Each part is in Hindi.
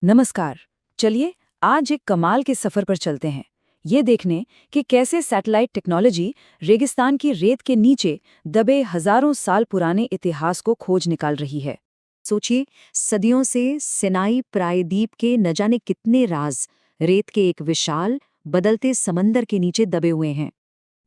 नमस्कार। चलिए आज एक कमाल के सफर पर चलते हैं। ये देखने कि कैसे सैटेलाइट टेक्नोलॉजी रेगिस्तान की रेत के नीचे दबे हजारों साल पुराने इतिहास को खोज निकाल रही है। सोचिए, सदियों से सिनाई प्रायद्वीप के न जाने कितने राज रेत के एक विशाल बदलते समंदर के नीचे दबे हुए हैं।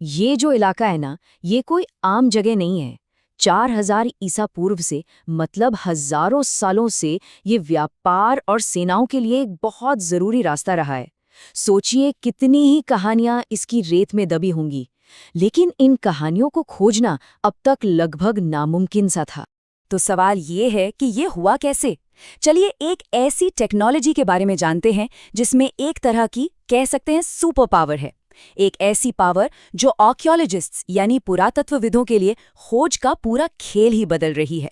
ये जो इलाका है ना, ये कोई आम जगह नहीं है। 4000 ईसा पूर्व से, मतलब हजारों सालों से ये व्यापार और सेनाओं के लिए एक बहुत जरूरी रास्ता रहा है। सोचिए कितनी ही कहानियां इसकी रेत में दबी होंगी, लेकिन इन कहानियों को खोजना अब तक लगभग नामुमकिन सा था। तो सवाल ये है कि ये हुआ कैसे। चलिए एक ऐसी टेक्नोलॉजी के बारे में जानते हैं जिसमें एक तरह की कह सकते हैं सुपर पावर है। एक ऐसी पावर जो आर्कियोलॉजिस्ट्स यानी पुरातत्वविदों के लिए खोज का पूरा खेल ही बदल रही है।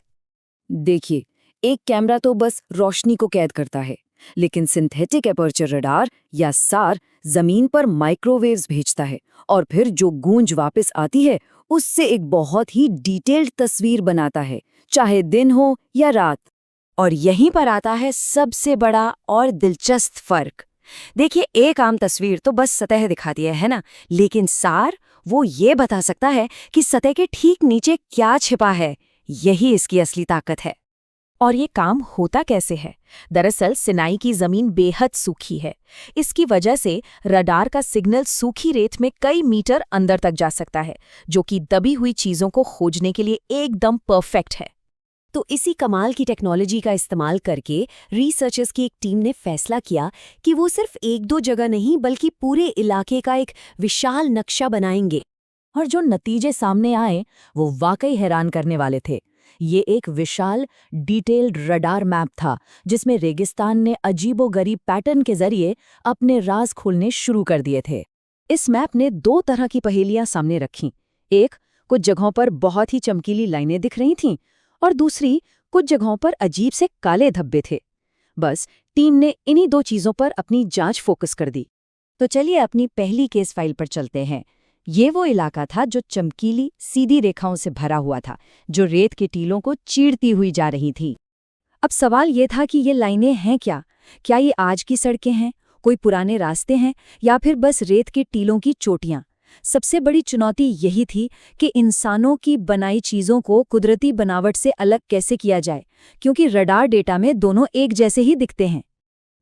देखिए, एक कैमरा तो बस रोशनी को कैद करता है, लेकिन सिंथेटिक एपर्चर रडार या सार जमीन पर माइक्रोवेव्स भेजता है और फिर जो गूंज वापस आती है उससे एक बहुत ही डिटेल्ड तस्वीर बनाता है, चाहे दिन हो या रात। और यहीं पर आता है सबसे बड़ा और दिलचस्प फर्क। देखिए, एक आम तस्वीर तो बस सतह दिखाती है ना, लेकिन सार वो ये बता सकता है कि सतह के ठीक नीचे क्या छिपा है। यही इसकी असली ताकत है। और ये काम होता कैसे है? दरअसल सिनाई की जमीन बेहद सूखी है। इसकी वजह से रडार का सिग्नल सूखी रेत में कई मीटर अंदर तक जा सकता है, जो कि दबी हुई चीजों को खोजने के लिए एकदम परफेक्ट है। तो इसी कमाल की टेक्नोलॉजी का इस्तेमाल करके रिसर्चर्स की एक टीम ने फैसला किया कि वो सिर्फ एक दो जगह नहीं बल्कि पूरे इलाके का एक विशाल नक्शा बनाएंगे। और जो नतीजे सामने आए वो वाकई हैरान करने वाले थे। ये एक विशाल डिटेल्ड रडार मैप था जिसमें रेगिस्तान ने अजीबोगरीब पैटर्न के जरिए अपने राज खोलने शुरू कर दिए थे। इस मैप ने दो तरह की पहेलियां सामने रखीं। एक, कुछ जगहों पर बहुत ही चमकीली लाइनें दिख रही थीं, और दूसरी, कुछ जगहों पर अजीब से काले धब्बे थे। बस टीम ने इन्हीं दो चीजों पर अपनी जांच फोकस कर दी। तो चलिए अपनी पहली केस फाइल पर चलते हैं। ये वो इलाका था जो चमकीली सीधी रेखाओं से भरा हुआ था, जो रेत के टीलों को चीरती हुई जा रही थी। अब सवाल ये था कि ये लाइनें हैं क्या? क्या ये आज की सड़कें हैं, कोई पुराने रास्ते हैं, या फिर बस रेत के टीलों की चोटियां? सबसे बड़ी चुनौती यही थी कि इंसानों की बनाई चीजों को कुदरती बनावट से अलग कैसे किया जाए, क्योंकि रडार डेटा में दोनों एक जैसे ही दिखते हैं।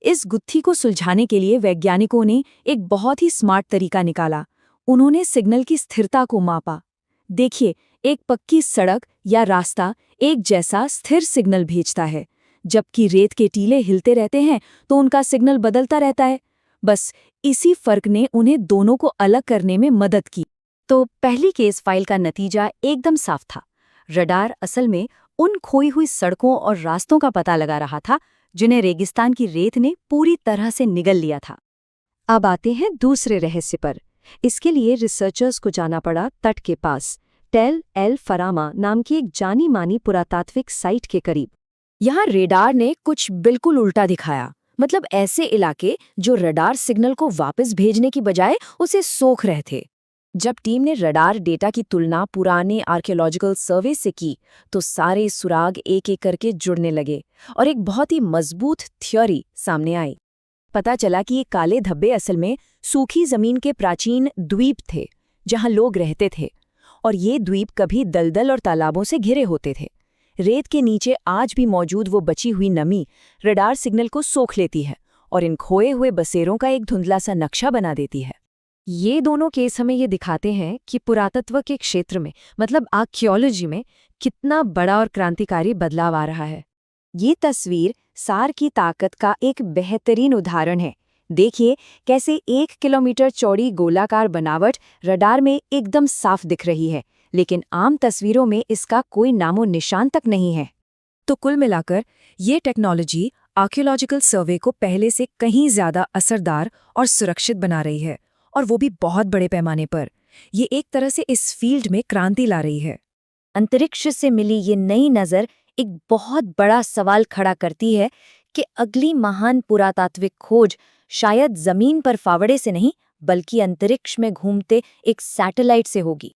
इस गुत्थी को सुलझाने के लिए वैज्ञानिकों ने एक बहुत ही स्मार्ट तरीका निकाला। उन्होंने सिग्नल की स्थिरता को मापा। देखिए, एक पक्की सड़क या रास्ता एक जैसा स्थिर सिग्नल भेजता है, जबकि रेत के टीले हिलते रहते हैं तो उनका सिग्नल बदलता रहता है। बस इसी फर्क ने उन्हें दोनों को अलग करने में मदद की। तो पहली केस फाइल का नतीजा एकदम साफ था। रडार असल में उन खोई हुई सड़कों और रास्तों का पता लगा रहा था जिन्हें रेगिस्तान की रेत ने पूरी तरह से निगल लिया था। अब आते हैं दूसरे रहस्य पर। इसके लिए रिसर्चर्स को जाना पड़ा तट के पास, टेल एल फरामा नाम की एक जानी मानी पुरातात्विक साइट के करीब। यहाँ रेडार ने कुछ बिल्कुल उल्टा दिखाया। मतलब ऐसे इलाके जो रडार सिग्नल को वापस भेजने की बजाय उसे सोख रहे थे। जब टीम ने रडार डेटा की तुलना पुराने आर्कियोलॉजिकल सर्वे से की, तो सारे सुराग एक एक करके जुड़ने लगे और एक बहुत ही मजबूत थ्योरी सामने आई। पता चला कि ये काले धब्बे असल में सूखी जमीन के प्राचीन द्वीप थे जहां लोग रहते थे, और ये द्वीप कभी दलदल और तालाबों से घिरे होते थे। रेत के नीचे आज भी मौजूद वो बची हुई नमी रडार सिग्नल को सोख लेती है और इन खोए हुए बसेरों का एक धुंधला सा नक्शा बना देती है। ये दोनों केस हमें ये दिखाते हैं कि पुरातत्व के क्षेत्र में, मतलब आर्कियोलॉजी में, कितना बड़ा और क्रांतिकारी बदलाव आ रहा है। ये तस्वीर सार की ताकत का एक बेहतरीन उदाहरण है। देखिए कैसे 1 किलोमीटर चौड़ी गोलाकार बनावट रडार में एकदम साफ दिख रही है, लेकिन आम तस्वीरों में इसका कोई नामो निशान तक नहीं है। तो कुल मिलाकर ये टेक्नोलॉजी आर्कियोलॉजिकल सर्वे को पहले से कहीं ज्यादा असरदार और सुरक्षित बना रही है, और वो भी बहुत बड़े पैमाने पर। ये एक तरह से इस फील्ड में क्रांति ला रही है। अंतरिक्ष से मिली ये नई नज़र एक बहुत बड़ा सवाल खड़ा करती है कि अगली महान पुरातात्विक खोज शायद जमीन पर फावड़े से नहीं बल्कि अंतरिक्ष में घूमते एक सैटेलाइट से होगी।